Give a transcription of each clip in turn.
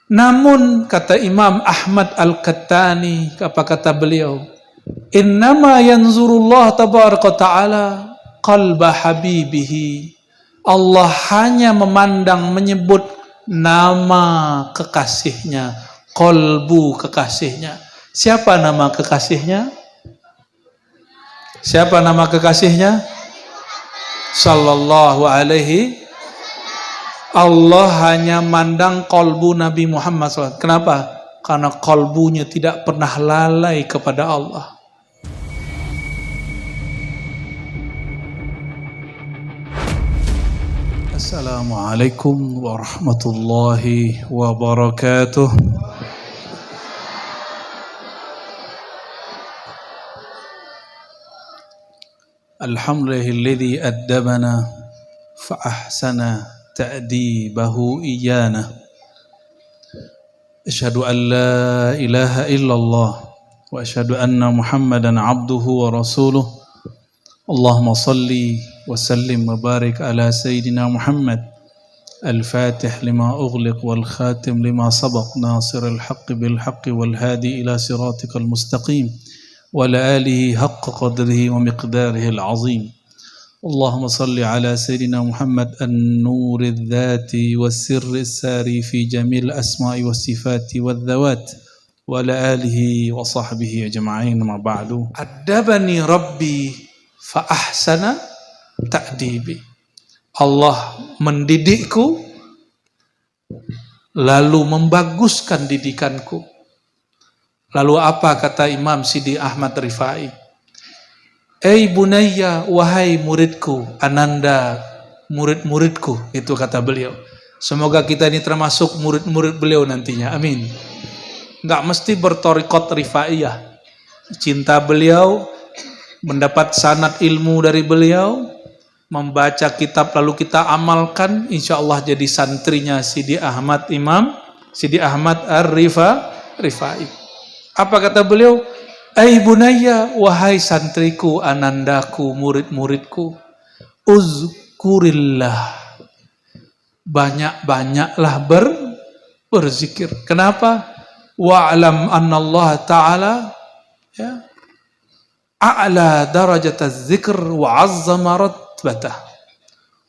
Namun kata Imam Ahmad Al-Qattani, apa kata beliau? Innama yanzurullah tabaraka ta'ala qalba habibihi. Allah hanya memandang, menyebut nama kekasihnya, qalbu kekasihnya. Siapa nama kekasihnya? Siapa nama kekasihnya? Sallallahu alaihi. Allah hanya mandang qalbu Nabi Muhammad SAW. Kenapa? Karena qalbunya tidak pernah lalai kepada Allah. Assalamualaikum warahmatullahi wabarakatuh. Alhamdulillahilladzi addabana fa ahsana ta'dibahu iyana. Asyhadu an la ilaha illallah wa asyhadu anna Muhammadan abduhu wa rasuluh. Allahumma salli wa sallim wa barik ala sayyidina Muhammad al-fatih lima ughliq wal khatim lima sabaq nasiril haqqi bil haqqi wal hadi ila siratikal mustaqim wa ala alihi haqqa qadrihi wa miqdarihi al-azim. Allahumma salli ala sayyidina Muhammad an-nur al-dhati was-sirr as-sari fi jamil asma'i was-sifati wal-dhawat wa ala alihi wa sahbihi ajma'in ma ba'du. Addabani rabbi fa ahsana ta'dibi. Allah mendidikku lalu membaguskan didikanku. Lalu apa kata Imam Sidi Ahmad Rifai? Ei bunayya, wahai muridku, ananda murid-muridku, itu kata beliau. Semoga kita ini termasuk murid-murid beliau nantinya, amin. Enggak mesti bertorikot rifaiyah. Cinta beliau, mendapat sanad ilmu dari beliau, membaca kitab lalu kita amalkan, insya Allah jadi santrinya Sidi Ahmad, Imam Sidi Ahmad Ar-Rifai. Apa kata beliau? Ai bunayya, wahai santriku, anandaku, murid-muridku, uzkurillah, banyak-banyaklah berzikir. Kenapa? Wa'lam annallaha ta'ala ya a'la darajat az-zikr wa 'azzama ratbatah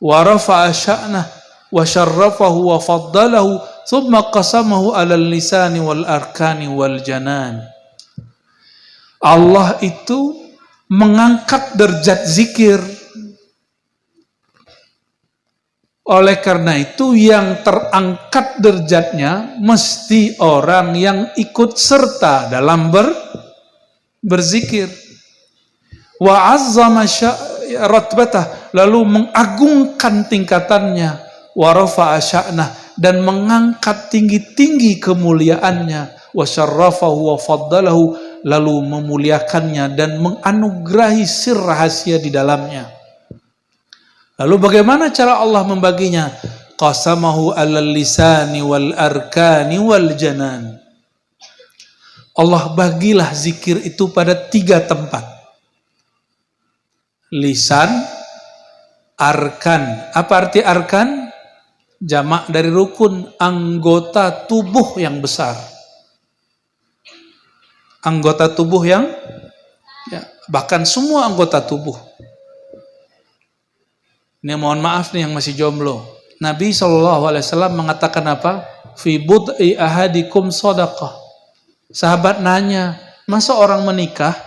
wa rafa'a sya'nah wa syarrafahu wa faddalahu thumma qasamahu 'ala al-lisani wal arkani wal janan. Allah itu mengangkat derajat zikir. Oleh karena itu yang terangkat derajatnya mesti orang yang ikut serta dalam berzikir. Wa azzama ratbatah, lalu mengagungkan tingkatannya, wa rafa'a sya'nah, dan mengangkat tinggi-tinggi kemuliaannya, wa syarrafahu wa faddalahu, lalu memuliakannya dan menganugerahi sir rahasia di dalamnya. Lalu bagaimana cara Allah membaginya? Qasamahu 'alal lisani wal arkani wal janan. Allah bagilah zikir itu pada 3 tempat. Lisan, arkan. Apa arti arkan? Jamak dari rukun, anggota tubuh yang besar. Anggota tubuh yang bahkan semua anggota tubuh. Ini mohon maaf nih yang masih jomblo. Nabi SAW mengatakan apa? Fi bud'i ahadikum shadaqah. Sahabat nanya, masa orang menikah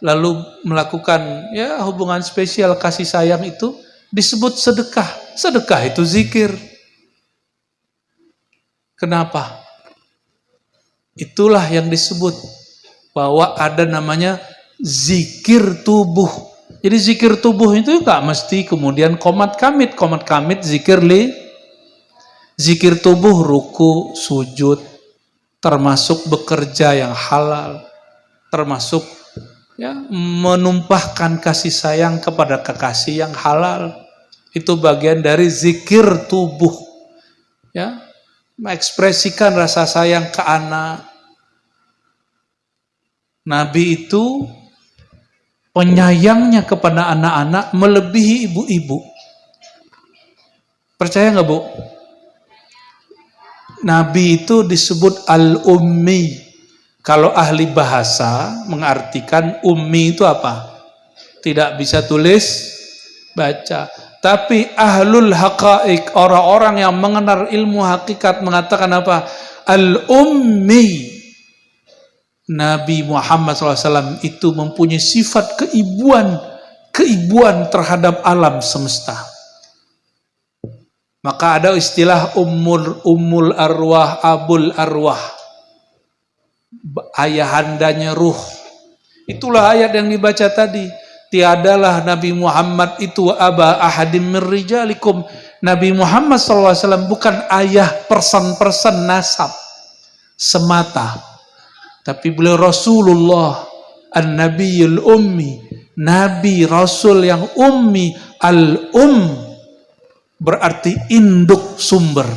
lalu melakukan hubungan spesial kasih sayang itu disebut sedekah? Sedekah itu zikir. Kenapa? Itulah yang disebut bahwa ada namanya zikir tubuh. Jadi zikir tubuh itu gak mesti kemudian komat kamit zikir tubuh, ruku, sujud, termasuk bekerja yang halal, termasuk menumpahkan kasih sayang kepada kekasih yang halal. Itu bagian dari zikir tubuh. Mengekspresikan rasa sayang ke anak. Nabi itu penyayangnya kepada anak-anak melebihi ibu-ibu. Percaya nggak, Bu? Nabi itu disebut al-ummi. Kalau ahli bahasa mengartikan ummi itu apa? Tidak bisa tulis, baca. Tapi ahlul haqa'iq, orang-orang yang mengenal ilmu hakikat mengatakan apa? Al-ummi. Nabi Muhammad SAW itu mempunyai sifat keibuan terhadap alam semesta. Maka ada istilah ummul arwah, abul arwah, ayahandanya ruh. Itulah ayat yang dibaca tadi. Tiadalah Nabi Muhammad itu aba ahadim min rijalikum. Nabi Muhammad SAW bukan ayah person nasab semata, tapi beliau Rasulullah an-nabiyul ummi, nabi rasul yang ummi. Berarti induk sumber.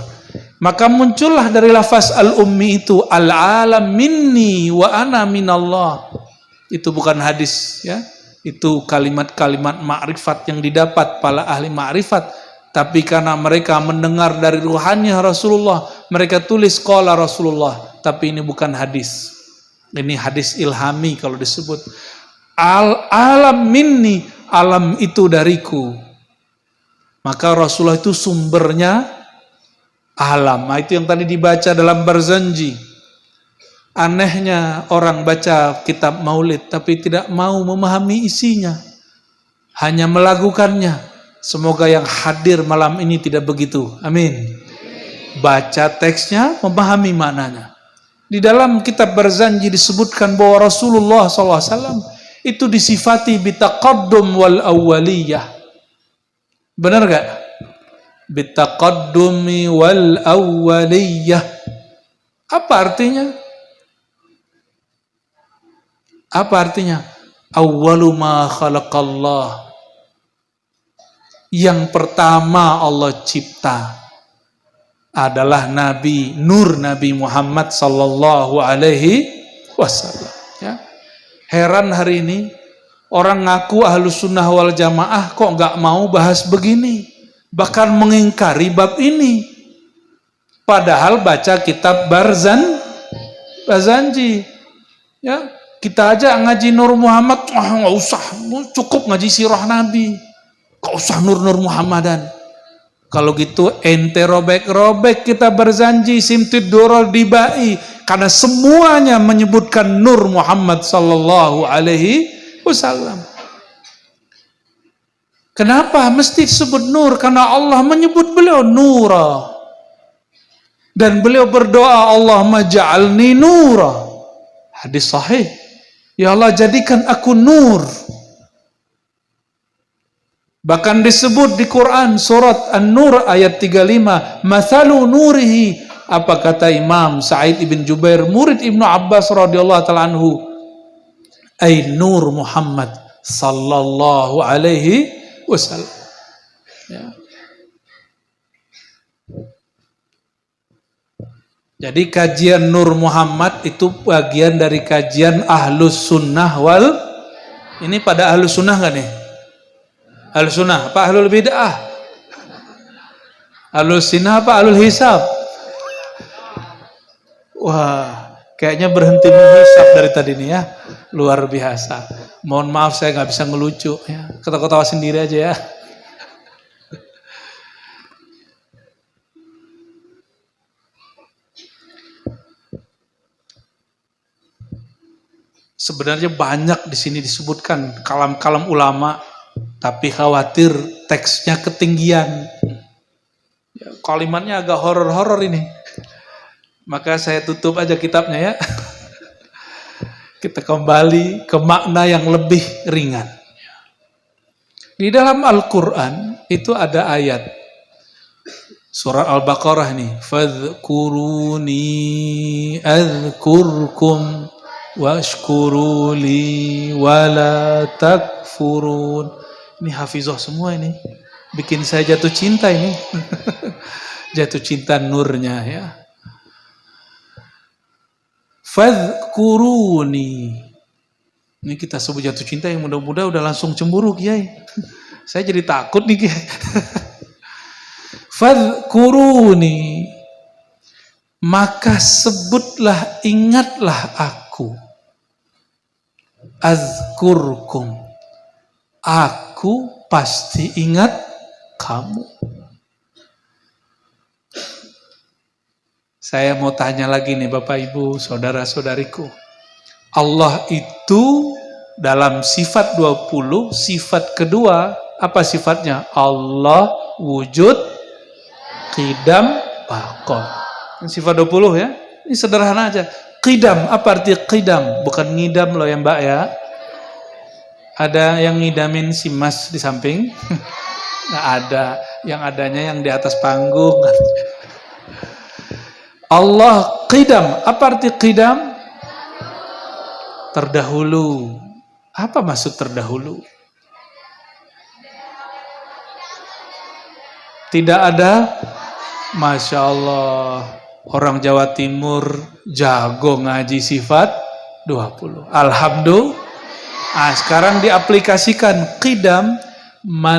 Maka muncullah dari lafaz al-ummi itu al-alam minni wa ana minallah. Itu bukan hadis ya. Itu kalimat-kalimat ma'rifat yang didapat para ahli ma'rifat. Tapi karena mereka mendengar dari ruhannya Rasulullah, mereka tulis qala Rasulullah. Tapi ini bukan hadis. Ini hadis ilhami kalau disebut. Al-alam minni, alam itu dariku. Maka Rasulullah itu sumbernya alam. Nah, itu yang tadi dibaca dalam Barzanji. Anehnya orang baca kitab maulid tapi tidak mau memahami isinya, hanya melakukannya. Semoga yang hadir malam ini tidak begitu. Amin. Baca teksnya, memahami maknanya. Di dalam kitab Barzanji disebutkan bahwa Rasulullah SAW itu disifati bitaqaddum wal awwaliyah. Benar gak? Bitaqaddumi wal awwaliyah. Apa artinya? Apa artinya? Awwalu ma khalaqallah. Yang pertama Allah cipta adalah Nabi Nur Nabi Muhammad sallallahu alaihi wasallam. Ya. Heran hari ini orang ngaku ahlus sunnah wal jamaah kok nggak mau bahas begini, bahkan mengingkari bab ini. Padahal baca kitab Barzanji, ya kita aja ngaji Nur Muhammad, nggak usah, cukup ngaji sirah Nabi, nggak usah Nur Muhammadan. Kalau gitu ente robek kita Barzanji, Simtid Durul Dibai, karena semuanya menyebutkan Nur Muhammad sallallahu alaihi wasallam. Kenapa mesti disebut nur? Karena Allah menyebut beliau nura. Dan beliau berdoa, Allahumma ja'alni nura. Hadis sahih. Ya Allah, jadikan aku nur. Bahkan disebut di Quran surat An-Nur ayat 35, mathalu nurihi. Apa kata Imam Sa'id ibn Jubair, murid Ibnu Abbas radhiyallahu ta'ala anhu? Ay nur Muhammad sallallahu alaihi wasallam. Ya. Jadi kajian Nur Muhammad itu bagian dari kajian Ahlus Sunnah wal. Ini pada Ahlus Sunnah kan nih? Ahlus Sunnah apa Ahlul Bid'ah? Ahlus Sunnah apa Ahlul Hisab? Wah, kayaknya berhenti menghisab dari tadi nih ya. Luar biasa. Mohon maaf saya nggak bisa ngelucu ya. Ketawa-ketawa sendiri aja ya. Sebenarnya banyak di sini disebutkan kalam-kalam ulama, tapi khawatir teksnya ketinggian. Ya, kalimatnya agak horor-horor ini. Maka saya tutup aja kitabnya ya. Kita kembali ke makna yang lebih ringan. Di dalam Al-Quran itu ada ayat surah Al-Baqarah nih, fadhkuruni adzkurkum washkuruli wala takfurun. Ini hafizah semua ini. Bikin saya jatuh cinta ini. Jatuh cinta nurnya ya. Fadhkuruni. Ini kita sebut jatuh cinta, yang mudah-mudah udah langsung cemburu Kiai. Saya jadi takut nih Kiai. Fadhkuruni. maka sebutlah, ingatlah aku. Azkurkum, aku pasti ingat kamu. Saya mau tanya lagi nih Bapak Ibu, saudara-saudariku. Allah itu dalam sifat 20, sifat kedua, apa sifatnya? Allah wujud, qidam, baqa. Sifat 20 ya. Ini sederhana aja. Qidam, apa arti qidam? Bukan ngidam loh ya Mbak ya. Ada yang ngidamin si Mas di samping? Nggak ada. Yang adanya yang di atas panggung. Allah qidam. Apa arti qidam? Terdahulu. Apa maksud terdahulu? Tidak ada? Masya Allah. Orang Jawa Timur jago ngaji sifat 20. Alhamdulillah. Sekarang diaplikasikan qidam ma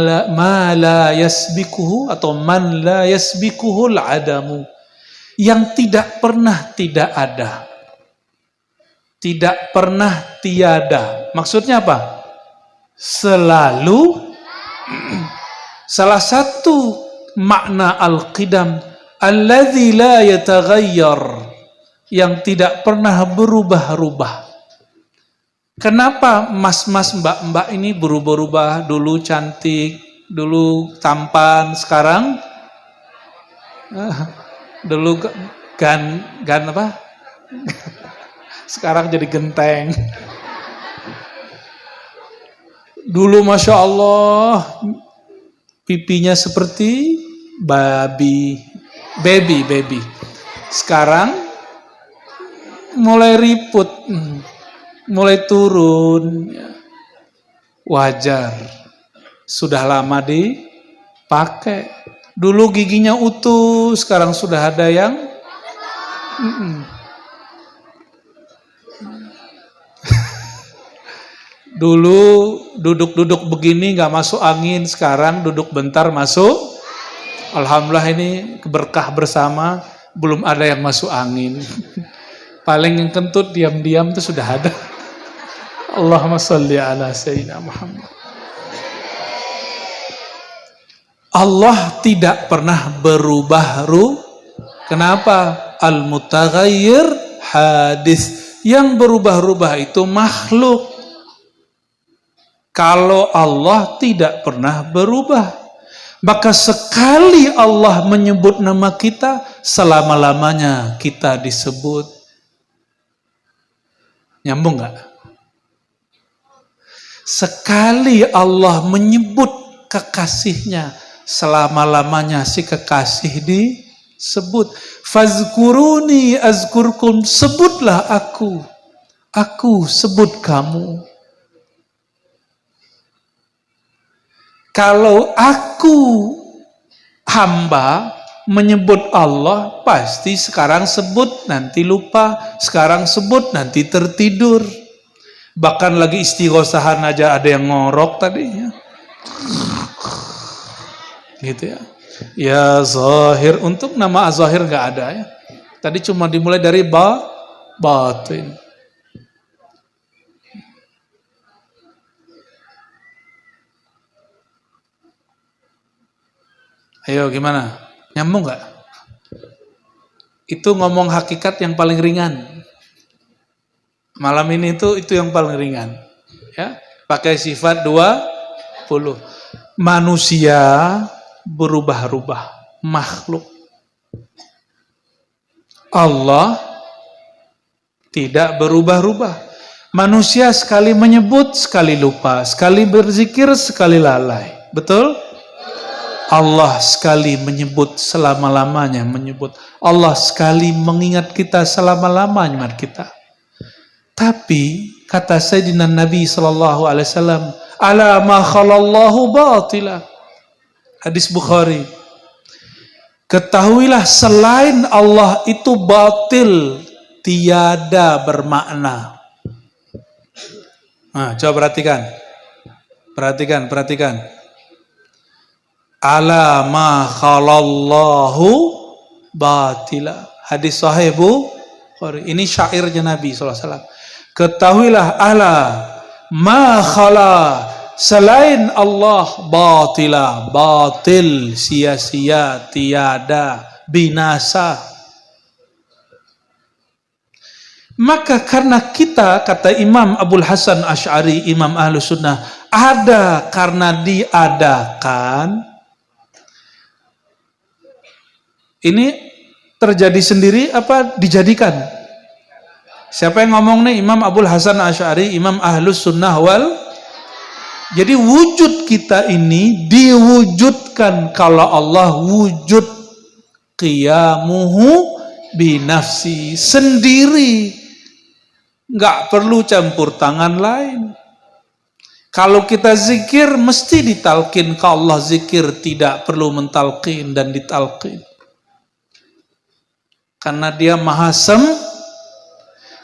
la yasbikuhu atau man la yasbikuhul adamu. Yang tidak pernah tidak ada. Tidak pernah tiada. Maksudnya apa? Selalu. Salah satu makna al-qidam alladzi la yataghayyar, yang tidak pernah berubah-ubah. Kenapa mas-mas mbak-mbak ini berubah-ubah? Dulu cantik, dulu tampan, sekarang dulu gan apa? Sekarang jadi genteng. Dulu Masya Allah pipinya seperti baby. Sekarang mulai riput, mulai turun. Wajar. Sudah lama dipakai. Dulu giginya utuh, sekarang sudah ada yang dulu duduk-duduk begini nggak masuk angin, sekarang duduk bentar masuk. Alhamdulillah ini berkah bersama, belum ada yang masuk angin. Paling yang kentut diam-diam itu sudah ada. Allahumma sholli ala sayyidina Muhammad. Allah tidak pernah berubah-ubah. Kenapa? Al-mutaghayyir hadis. Yang berubah-ubah itu makhluk. Kalau Allah tidak pernah berubah, maka sekali Allah menyebut nama kita, selama-lamanya kita disebut. Nyambung gak? Sekali Allah menyebut kekasihnya, selama-lamanya si kekasih disebut. Fazkuruni azkurkum, sebutlah aku sebut kamu. Kalau aku hamba menyebut Allah, pasti sekarang sebut nanti lupa, sekarang sebut nanti tertidur. Bahkan lagi istighosahan aja ada yang ngorok tadi ya. Gitu ya. Ya Zahir, untuk nama Zahir nggak ada ya. Tadi cuma dimulai dari batin. Ayo gimana? Nyambung nggak? Itu ngomong hakikat yang paling ringan. Malam ini itu yang paling ringan. Ya, pakai sifat 20. Manusia berubah-ubah, makhluk. Allah tidak berubah-ubah. Manusia sekali menyebut, sekali lupa, sekali berzikir, sekali lalai. Betul? Allah sekali menyebut, selama-lamanya menyebut. Allah sekali mengingat kita, selama-lamanya kita. Tapi kata Sayyidina Nabi SAW, ala ma khalallahu batila. Hadis Bukhari. Ketahuilah selain Allah itu batil, tiada bermakna. Nah, coba perhatikan. Perhatikan. Ala ma khalallahu batila. Hadis sahih Bukhari. Ini syairnya Nabi SAW. Ketahuilah ma khala, selain Allah batil, sia-sia, tiada, binasa. Maka karena kita, kata Imam Abul Hasan Asy'ari, Imam Ahlus Sunnah, ada karena diadakan. Ini terjadi sendiri apa dijadikan? Siapa yang ngomong nih? Imam Abul Hasan Asy'ari, Imam Ahlus Sunnah wal. Jadi wujud kita ini diwujudkan kalau Allah wujud qiyamuhu binafsi, sendiri. Nggak perlu campur tangan lain. Kalau kita zikir mesti ditalkin ke Allah, zikir tidak perlu mentalkin dan ditalkin. Karena dia maha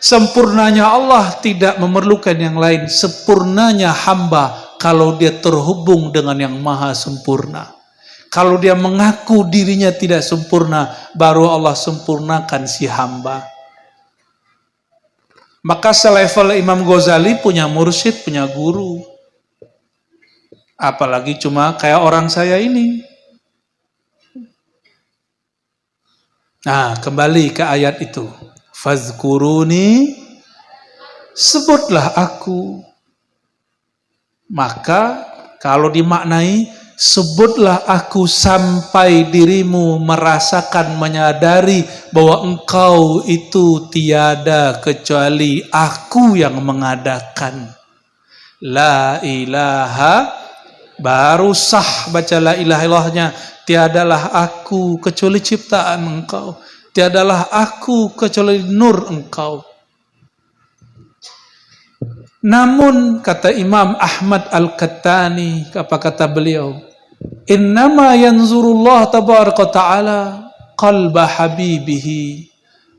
sempurnanya Allah tidak memerlukan yang lain. Sempurnanya hamba kalau dia terhubung dengan yang maha sempurna. Kalau dia mengaku dirinya tidak sempurna, baru Allah sempurnakan si hamba. Maka selevel Imam Ghazali punya mursyid, punya guru. Apalagi cuma kayak orang saya ini. Nah, kembali ke ayat itu. Fazkuruni, sebutlah aku. Maka kalau dimaknai, sebutlah aku sampai dirimu merasakan, menyadari bahwa engkau itu tiada kecuali aku yang mengadakan. La ilaha, baru sah baca la ilaha illallahnya. Tiadalah aku kecuali ciptaan engkau. Tiadalah aku kecuali nur engkau. Namun kata Imam Ahmad Al-Qattani, apa kata beliau? Innama yanzurullah tabaraka ta'ala qalba habibihi.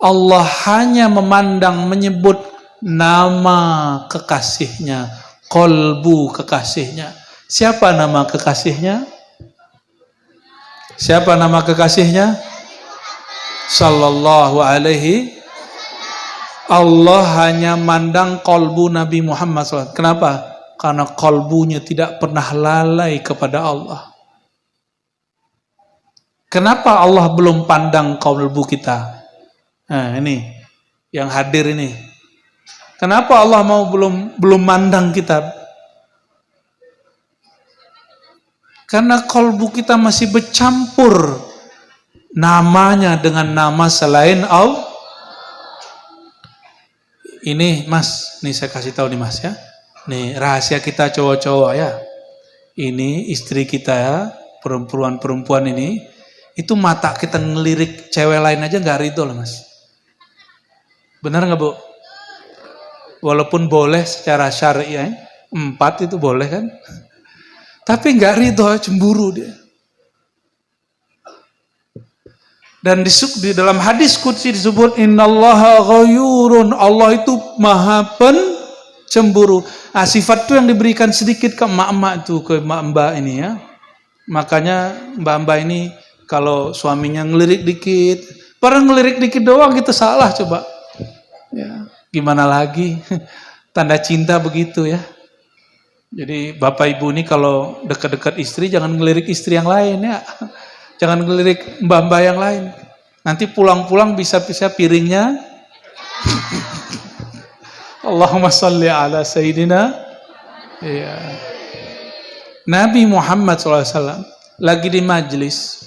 Allah hanya memandang, menyebut nama kekasihnya, qalbu kekasihnya. Siapa nama kekasihnya? Siapa nama kekasihnya? Sallallahu alaihi. Allah hanya mandang kolbu Nabi Muhammad SAW. Kenapa? Karena kolbunya tidak pernah lalai kepada Allah. Kenapa Allah belum pandang kolbu kita? Nah, ini yang hadir ini. Kenapa Allah mau belum mandang kita? Karena kolbu kita masih bercampur namanya dengan nama selain Allah. Ini mas, nih saya kasih tahu nih mas ya. Nih rahasia kita cowok-cowok ya. Ini istri kita ya, perempuan-perempuan ini, itu mata kita ngelirik cewek lain aja nggak ridho loh mas. Benar nggak bu? Walaupun boleh secara syariah, 4 itu boleh kan? Tapi nggak ridho, cemburu dia. Dan di dalam hadis qudsi disebut innallaha ghayurun, Allah itu maha pencemburu. Nah, sifat itu yang diberikan sedikit ke emak-emak itu, ke mbak-mbak ini ya. Makanya mbak-mbak ini kalau suaminya ngelirik dikit, padahal ngelirik dikit doang itu salah coba. Ya, gimana lagi? Tanda cinta begitu ya. Jadi bapak ibu ini kalau dekat-dekat istri jangan ngelirik istri yang lain ya. Jangan ngelirik mbak-mbak yang lain. Nanti pulang-pulang bisa-bisa piringnya. Allahumma salli ala Sayyidina. Ya. Nabi Muhammad SAW lagi di majlis.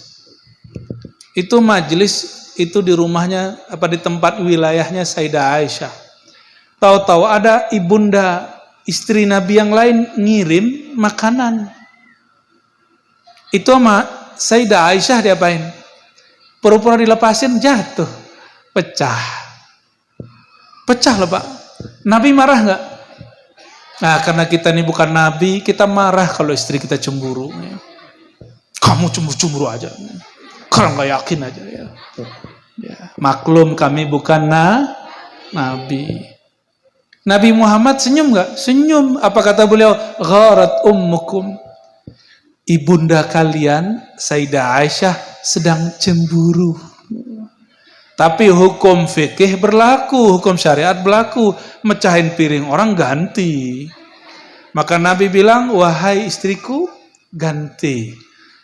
Itu majlis itu di rumahnya, apa di tempat wilayahnya Sayyidah Aisyah. Tahu-tahu ada ibunda istri Nabi yang lain ngirim makanan. Itu sama Sayyidah Aisyah diapain? Pura-pura dilepasin, jatuh. Pecah. Pecah loh Pak. Nabi marah nggak? Nah karena kita ini bukan Nabi, kita marah kalau istri kita cemburu. Kamu cemburu aja. Karena nggak yakin aja ya. Ya. Maklum kami bukan Nabi. Nabi Muhammad senyum nggak? Senyum. Apa kata beliau? Gharat ummukum. Ibunda kalian, Sayyidah Aisyah sedang cemburu. Tapi hukum fikih berlaku, hukum syariat berlaku. Mecahin piring orang ganti. Maka Nabi bilang, wahai istriku, ganti.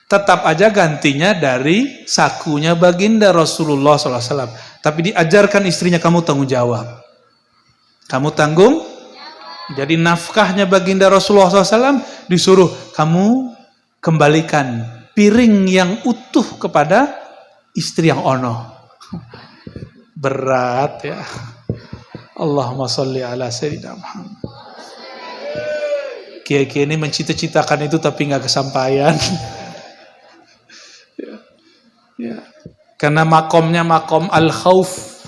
Tetap aja gantinya dari sakunya baginda Rasulullah SAW. Tapi diajarkan istrinya, kamu tanggung jawab. Kamu tanggung. Jadi nafkahnya baginda Rasulullah SAW disuruh, kamu kembalikan piring yang utuh kepada istri yang ono. Berat ya. Allahumma sholli ala sayyidina Muhammad. Kiai-kiai ini mencita-citakan itu tapi nggak kesampaian. Ya. Karena makomnya makom al-khauf.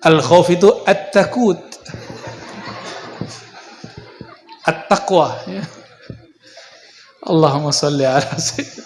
Al-khauf itu at-takut. At-taqwa. Ya. Allahumma sholli ala sayyidina